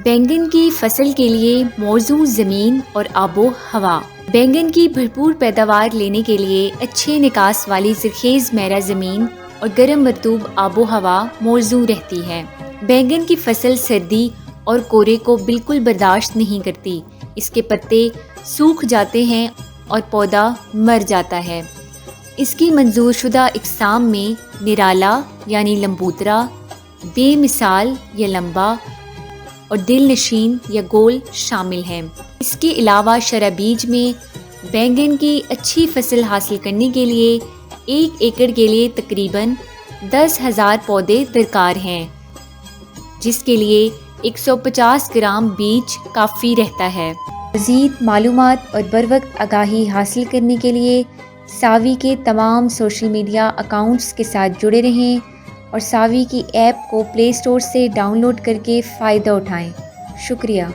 बैंगन की फसल के लिए मौजूद ज़मीन और आबो हवा। बैंगन की भरपूर पैदावार लेने के लिए अच्छे निकास वाली ज़रख़ेज़ मैरा ज़मीन और गर्म मरतूब आबो हवा मौजूद रहती है। बैंगन की फसल सर्दी और कोरे को बिल्कुल बर्दाश्त नहीं करती। इसके पत्ते सूख जाते हैं और पौधा मर जाता है। इसकी मंजूर शुदा इक़साम में निराला यानी लंबूतरा, बेमिसाल या लंबा और दिल नशीन या गोल शामिल हैं। इसके अलावा शराबीज में बैंगन की अच्छी फसल हासिल करने के लिए 1 एकड़ के लिए तकरीबन 10,000 पौधे दरकार हैं, जिसके लिए 150 ग्राम बीज काफ़ी रहता है। मज़ीद मालूमात और बर वक्त आगाही हासिल करने के लिए सावी के तमाम सोशल मीडिया अकाउंट्स के साथ जुड़े रहें और सावी की ऐप को प्ले स्टोर से डाउनलोड करके फ़ायदा उठाएं। शुक्रिया।